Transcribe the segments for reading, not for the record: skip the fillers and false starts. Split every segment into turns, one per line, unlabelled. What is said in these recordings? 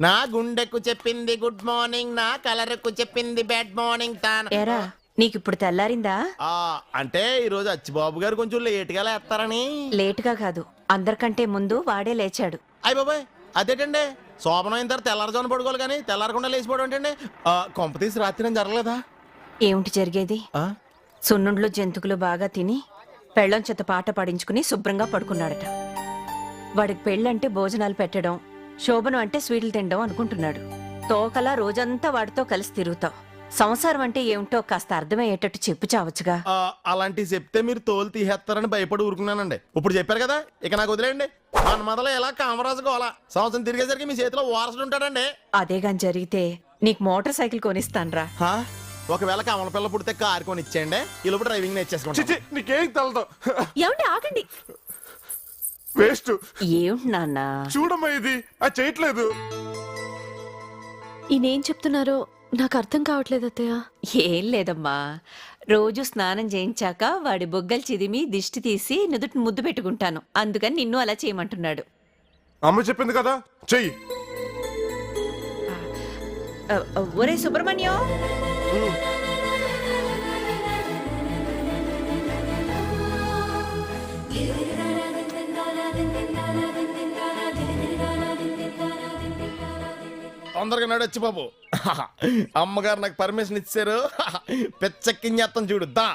నా గుండెకు చెప్పింది గుడ్ మార్నింగ్, నా కలర్కు చెప్పింది బ్యాడ్ మార్నింగ్.
ఏరా నీకు ఇప్పుడు తెల్లారిందా?
అంటే ఈ రోజు అచ్చిబాబు గారు కొంచెం లేటుగా లేస్తారని.
లేటుగా కాదు, అందరికంటే ముందు వాడే లేచాడు.
అయ్య బాబాయ్, అదేటండి శోభనం అయిన తర్వాత తెల్లారుజామున పడుకోవాలి కానీ తెల్లారకుండా లేచిపోవడం ఏంటండి? కొంప తీసి రాత్రి నేను జరగలేదా?
ఏమిటి జరిగేది? సున్నుండ్లు జంతుకులు బాగా తిని పెళ్ళం చేత పాట పాడించుకుని శుభ్రంగా పడుకున్నాడట. వాడికి పెళ్ళంటే భోజనాలు పెట్టడం, శోభనం అంటే స్వీట్లు తినడం అనుకుంటున్నాడు. తోకలా రోజంతా వాడితో కలిసి తిరుగుతావు. సంసారం అంటే ఏమిటో కాస్త అర్థమయ్యేటట్టు చెప్పు చావచ్చుగా.
అలాంటి చెప్తే మీరు తోలు తీసేస్తారని భయపడి ఊరుకున్నానండి. ఇప్పుడు చెప్పారు కదా, ఇక నాకు వదిలేండి. మన మొదలు ఎలా కామరాజు కోవాలా సంవత్సరం తిరిగేసరికి మీ చేతిలో వారసుడు ఉంటాడండి.
అదే గాని జరిగితే నీకు మోటార్ సైకిల్ కొనిస్తాన్రా.
ఒకవేళ కమల పిల్ల పుడితే కారు కొని ఇచ్చేయండి, ఈ లోపు డ్రైవింగ్ నేర్చేసుకోండి.
నీకేం తెలదు.
ఏమంటే ఆగండి.
వేస్ట్.
ఏమిటి నాన్న?
చూడమ్మా, ఇది అది చేయట్లేదు.
ఈయనేం చెప్తున్నారో నాకు అర్థం కావట్లేదు అత్తయ్య.
ఏం లేదమ్మా, రోజు స్నానం చేయించాక వాడి బొగ్గలు చిదిమి దిష్టి తీసి నుదుటి ముద్దు పెట్టుకుంటాను, అందుకని నిన్ను అలా చేయమంటున్నాడు.
అమ్మ చెప్పింది కదా, చెయ్యి.
ఒరే సుబ్రహ్మణ్యం,
తొందరగా నడొచ్చు బాబు. అమ్మగారు నాకు పర్మిషన్ ఇచ్చారు. పెచ్చెక్కించేస్తాం చూడు. దా.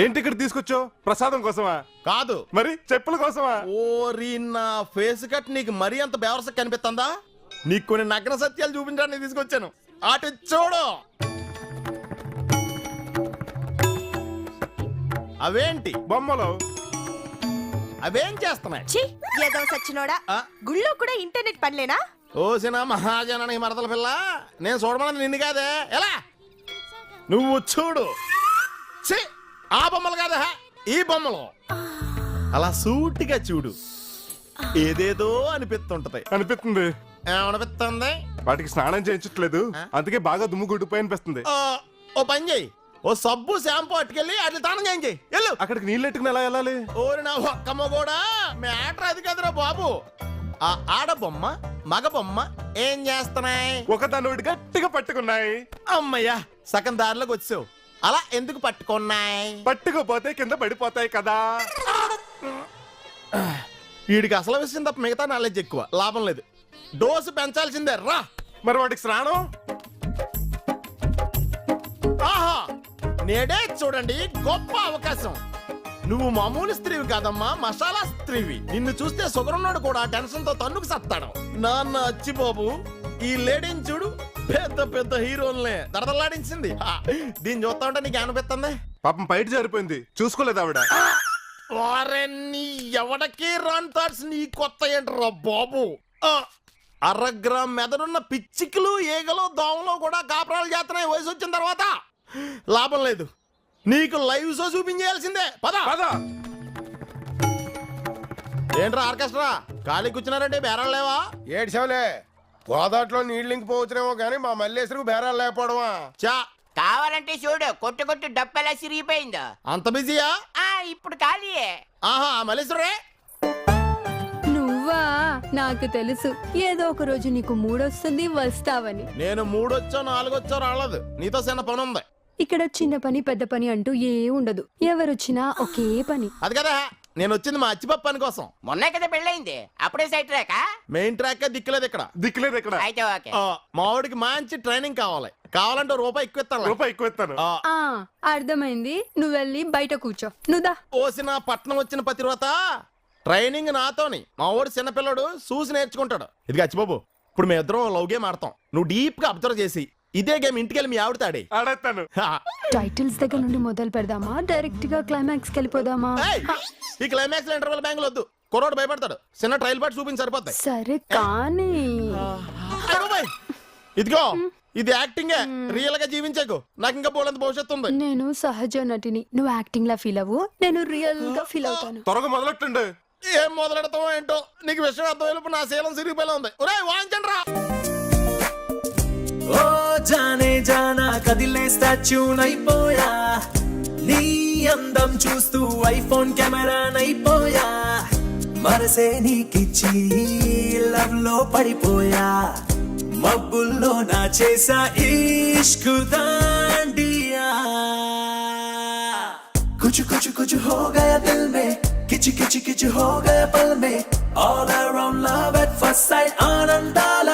ఏంటి ఇక్కడ తీసుకొచ్చావు? ప్రసాదం కోసమా?
కాదు
మరి చెప్పుల కోసమా?
ఓరి నా ఫేస్ కట్ నీకు మరీ అంత బేవరస కనిపిస్తుందా? నీకు కొన్ని నగ్న సత్యాలు చూపించడానికి తీసుకొచ్చాను. అటు చూడు. అవేంటి
బొమ్మలు?
అవేం చేస్తున్నాయి?
ఏదో సచ్చినోడా, గుళ్ళో కూడా ఇంటర్నెట్ పనిలేనా?
ఓసిన మహాజనానికి మరదల పిల్ల, నేను చూడమన్నది నిన్ను కాదే. ఎలా నువ్వు చూడు. ఆ బొమ్మలు కాదా, ఈ బొమ్మలు. అలా సూటిగా చూడు. ఏదేదో అనిపిస్తుంటది.
అనిపిస్తుంది.
ఏమనిపిస్తుంది?
వాటికి స్నానం చేయించట్లేదు, అందుకే బాగా దుమ్ము గుడ్డిపోయి అనిపిస్తుంది.
ఓ పని చేయి, ఓ సబ్బు షాంపూ అట్టుకెళ్ళి అట్లా తానం చేయించి వెళ్ళు.
అక్కడికి నీళ్ళు ఎట్టుకుని ఎలా వెళ్ళాలి?
ఓరి నా ఒక్కమ్మ కూడా మ్యాటర్ అది కదరా బాబు. ఆ ఆడబొమ్మ మగ బొమ్మ ఏం చేస్తున్నాయి?
ఒకదాని గట్టిగా పట్టుకున్నాయి.
అమ్మయ్యా, సగం దారిలోకి వచ్చావు. అలా ఎందుకు పట్టుకున్నాయి?
పట్టుకోపోతే కింద పడిపోతాయి కదా.
వీడికి అసలు విషయం తప్ప మిగతా నాలెడ్జ్ ఎక్కువ, లాభం లేదు. డోసు పెంచాల్సిందే రా.
మరి వాటికి స్నానం?
ఆహా, నేడే చూడండి గొప్ప అవకాశం. నువ్వు మామూలు స్త్రీవి కాదమ్మా, మసాలా స్త్రీవి. నిన్ను చూస్తే సుగరున్నాడు కూడా టెన్షన్ తో తన్నుకు సత్తాడు. నాన్న అచ్చిబాబు, ఈ లేడీని చూడు, పెద్ద పెద్ద హీరోల్నే దడదలాడించింది. దీన్ని చూస్తా ఉంటే నీకు అనిపిస్తుంది.
పాపం బయట జారిపోయింది, చూసుకోలేదు ఆవిడ.
వారెన్ని ఎవడకి రాన్ థాట్స్ నీ కొత్త ఏంట్రా బాబు. అరగ్రామ్ మెదడున్న పిచ్చికలు ఈగలు దోమలు కూడా కాపురాలు చేస్తున్నాయి వయసు వచ్చిన తర్వాత. లాభం లేదు, నీకు లైవ్ షో చూపించాల్సిందే. పద
పద.
ఏంట్రా ఆర్కెస్ట్రా ఖాళీ కూర్చున్నారంటే బేరాలు లేవా?
ఏడ్చవలే, గోదాట్లో నీళ్ళు ఇంకిపోవచ్చునేమో కానీ మా మల్లేశ్వరికి బేరాలు లేకపోవడమా?
చా,
కావాలంటే చూడు, కొట్టు కొట్టు డప్పెలా సిరిగిపోయిందో.
అంత బిజీయా?
ఇప్పుడు ఖాళీయే.
ఆహా, మల్లేశ్వరే.
నువ్వా? నాకు తెలుసు, ఏదో ఒక రోజు నీకు మూడొస్తుంది, వస్తావని.
నేను 3 వచ్చో 4 వచ్చో రాలేదు, నీతో చిన్న పని ఉంది.
ఇక్కడ చిన్న పని పెద్ద పని అంటూ ఏ ఉండదు, ఎవరొచ్చినా ఒకే పని.
అది కదా, నేను వచ్చింది మా అచ్చిపప్పు పని కోసం.
మొన్నే కదా పెళ్ళయింది, అప్పుడే సైట్ రాక
మెయిన్ ట్రాక్ దిక్కులేదు ఇక్కడ.
దిక్కులేదు ఇక్కడ.
అయితే ఓకే.
మా వాడికి మంచి ట్రైనింగ్ కావాలంటే ₹1 ఎక్కువ ఇస్తాను.
రూపాయి ఎక్కువ ఇస్తాను.
అర్థమైంది, నువ్వు వెళ్ళి బయట కూర్చో. నువ్వుదా.
ఓసిన పట్నం వచ్చిన పతివ్రత, ట్రైనింగ్ నాతోని. మా వాడు చిన్నపిల్లడు చూసి నేర్చుకుంటాడు. ఇది అచ్చిబాబు, ఇప్పుడు మేము ఇద్దరం లవ్ గేమ్ ఆడతాం. నువ్వు డీప్ గా అబ్జర్వ్ చేసి ఇదే గేమ్ ఇంటికెళ్ళి మీ ఆవిడతాడే.
ఆడేస్తాను.
టైటిల్స్ దగ్గర నుండి మొదలు పెడదామా, డైరెక్ట్ గా క్లైమాక్స్ వెళ్ళిపోదామా?
ఈ క్లైమాక్స్ లో ఇంటర్వెల్ బ్యాంకులు వద్దు, కుర్రోడు భయపడతాడు. చిన్న ట్రైల్ పార్ట్ చూపించి సరిపోతాయి.
సరే కానీ
ఇదిగో, ఇది యాక్టింగే, రియల్ గా జీవించకు. నాకు ఇంకా పోలేంత భవిష్యత్తు ఉంది.
నేను సహజ నటిని, నువ్వు యాక్టింగ్ లా ఫీల్ అవ్వు, నేను రియల్ గా ఫీల్ అవుతాను.
త్వరగా మొదలెట్టండి.
ఏం మొదలెడతావో ఏంటో, నీకు విషయం అర్థమైనప్పుడు నా శీలం సిరిగిపోయేలా ఉంది. ఒరేయ్ వాయించండి రా.
ఓ జానే జానా కదిలే స్టాచ్యూ నైపోయా, నీ అందం చూస్తూ ఐఫోన్ కెమెరా నైపోయా, మనసే నీకిచ్చి లవ్ లో పడిపోయా మబ్బుల్లో నా చేసా ఇష్క్ దాండియా कुछ कुछ कुछ हो गया दिल में किच किच किच हो गया पल में all around love at first sight Ananda